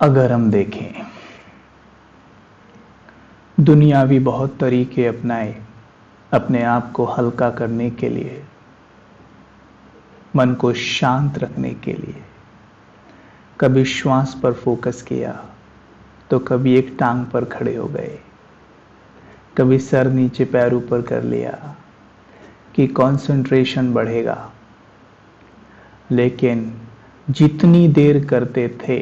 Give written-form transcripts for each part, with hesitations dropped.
अगर हम देखें, दुनिया भी बहुत तरीके अपनाए अपने आप को हल्का करने के लिए, मन को शांत रखने के लिए। कभी श्वास पर फोकस किया तो कभी एक टांग पर खड़े हो गए, कभी सर नीचे पैर ऊपर कर लिया कि कंसंट्रेशन बढ़ेगा। लेकिन जितनी देर करते थे,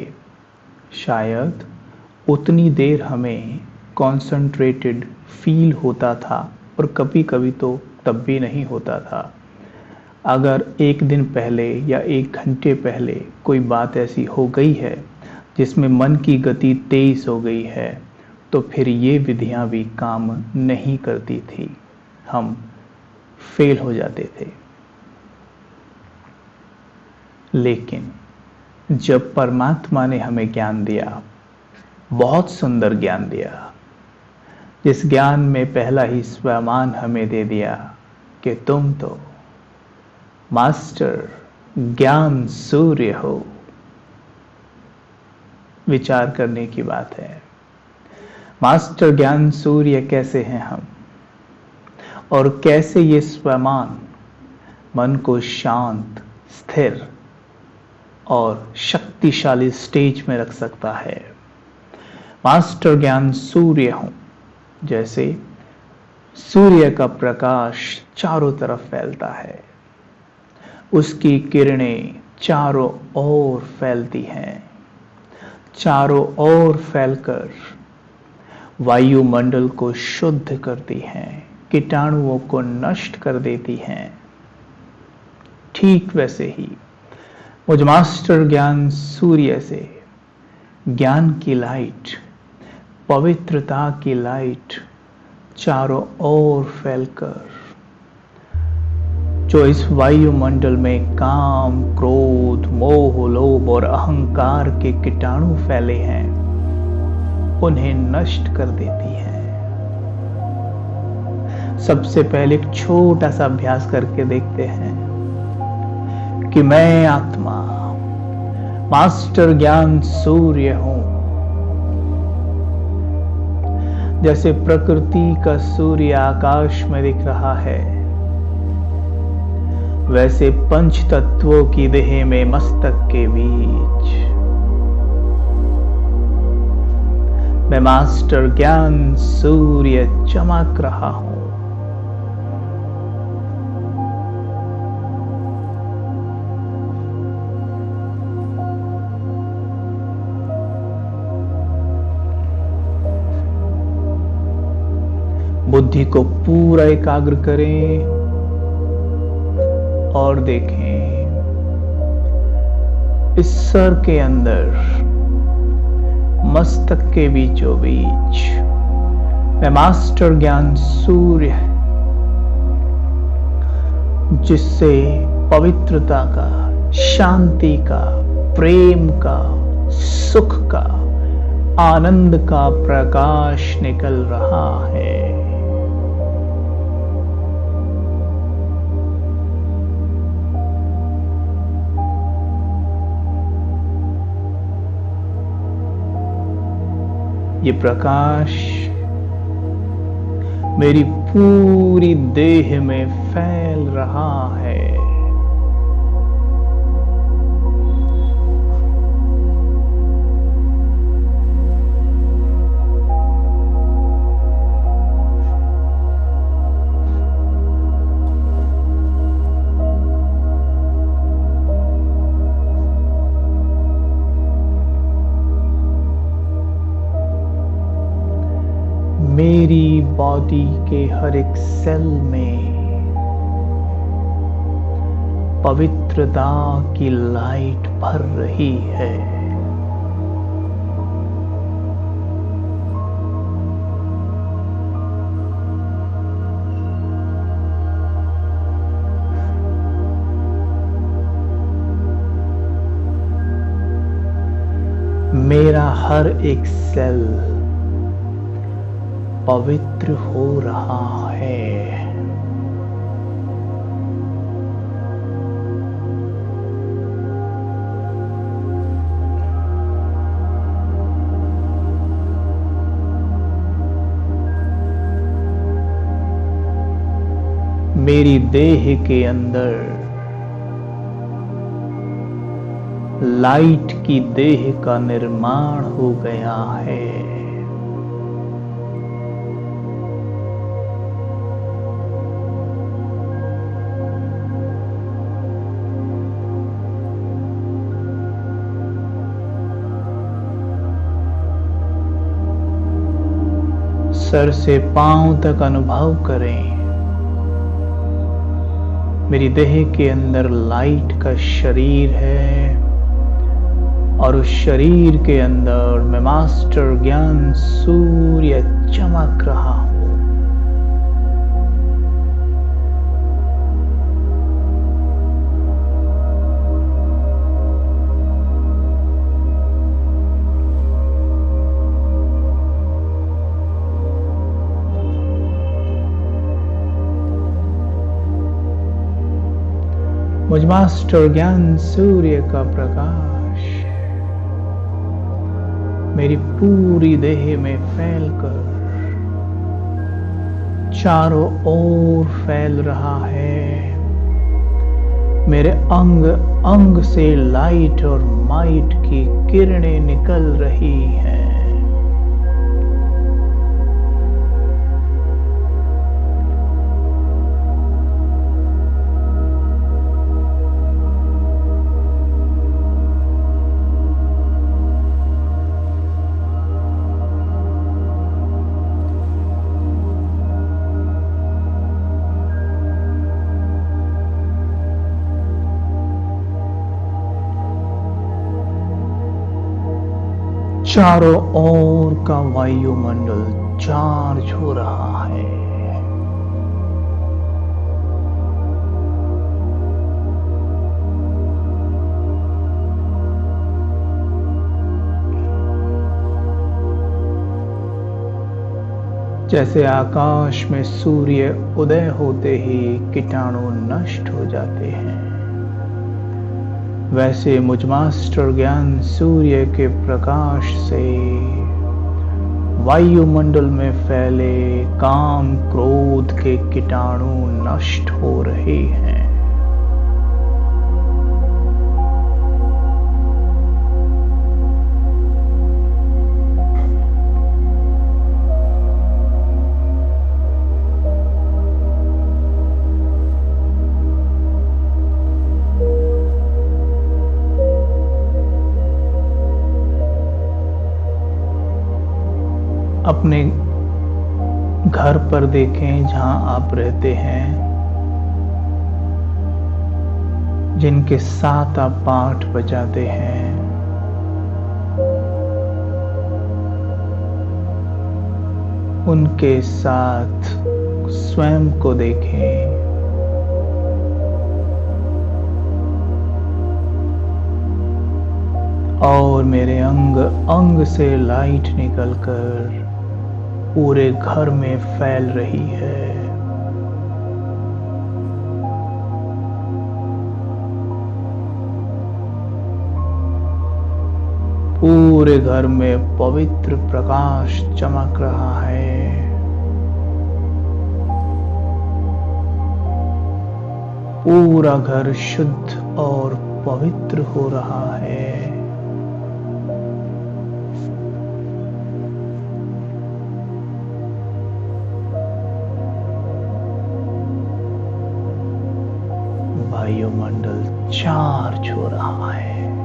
शायद उतनी देर हमें कंसंट्रेटेड फील होता था, और कभी कभी तो तब भी नहीं होता था। अगर एक दिन पहले या एक घंटे पहले कोई बात ऐसी हो गई है जिसमें मन की गति तेज हो गई है, तो फिर ये विधियां भी काम नहीं करती थी, हम फेल हो जाते थे। लेकिन जब परमात्मा ने हमें ज्ञान दिया, बहुत सुंदर ज्ञान दिया, जिस ज्ञान में पहला ही स्वमान हमें दे दिया कि तुम तो मास्टर ज्ञान सूर्य हो। विचार करने की बात है, मास्टर ज्ञान सूर्य कैसे हैं हम, और कैसे ये स्वमान मन को शांत, स्थिर और शक्तिशाली स्टेज में रख सकता है। मास्टर ज्ञान सूर्य हूं, जैसे सूर्य का प्रकाश चारों तरफ फैलता है, उसकी किरणें चारों ओर फैलती हैं, चारों ओर फैलकर वायुमंडल को शुद्ध करती हैं, कीटाणुओं को नष्ट कर देती हैं। ठीक वैसे ही मुझ मास्टर ज्ञान सूर्य से ज्ञान की लाइट, पवित्रता की लाइट चारों ओर फैलकर जो इस वायुमंडल में काम, क्रोध, मोह, लोभ और अहंकार के कीटाणु फैले हैं, उन्हें नष्ट कर देती है। सबसे पहले एक छोटा सा अभ्यास करके देखते हैं कि मैं आत्मा मास्टर ज्ञान सूर्य हूं। जैसे प्रकृति का सूर्य आकाश में दिख रहा है, वैसे पंच तत्वों की देह में मस्तक के बीच मैं मास्टर ज्ञान सूर्य चमक रहा हूं। बुद्धि को पूरा एकाग्र करें और देखें, इस सर के अंदर मस्तक के बीचों बीच मैं मास्टर ज्ञान सूर्य, जिससे पवित्रता का, शांति का, प्रेम का, सुख का, आनंद का प्रकाश निकल रहा है। ये प्रकाश मेरी पूरी देह में फैल रहा है। मेरी बॉडी के हर एक सेल में पवित्रता की लाइट भर रही है। मेरा हर एक सेल पवित्र हो रहा है। मेरी देह के अंदर लाइट की देह का निर्माण हो गया है। सर से पांव तक अनुभव करें, मेरी देह के अंदर लाइट का शरीर है और उस शरीर के अंदर मैं मास्टर ज्ञान सूर्य चमक रहा हूं। मुझ मास्टर ज्ञान सूर्य का प्रकाश मेरी पूरी देह में फैलकर चारों ओर फैल रहा है। मेरे अंग अंग से लाइट और माइट की किरणें निकल रही हैं। चारों ओर का वायुमंडल चार्ज हो रहा है। जैसे आकाश में सूर्य उदय होते ही कीटाणु नष्ट हो जाते हैं, वैसे मुझ मास्टर ज्ञान सूर्य के प्रकाश से वायुमंडल में फैले काम क्रोध के कीटाणु नष्ट हो रहे हैं। अपने घर पर देखें, जहां आप रहते हैं, जिनके साथ आप पाठ बजाते हैं, उनके साथ स्वयं को देखें। और मेरे अंग अंग से लाइट निकलकर पूरे घर में फैल रही है। पूरे घर में पवित्र प्रकाश चमक रहा है। पूरा घर शुद्ध और पवित्र हो रहा है। वायुमंडल चार्ज हो रहा है।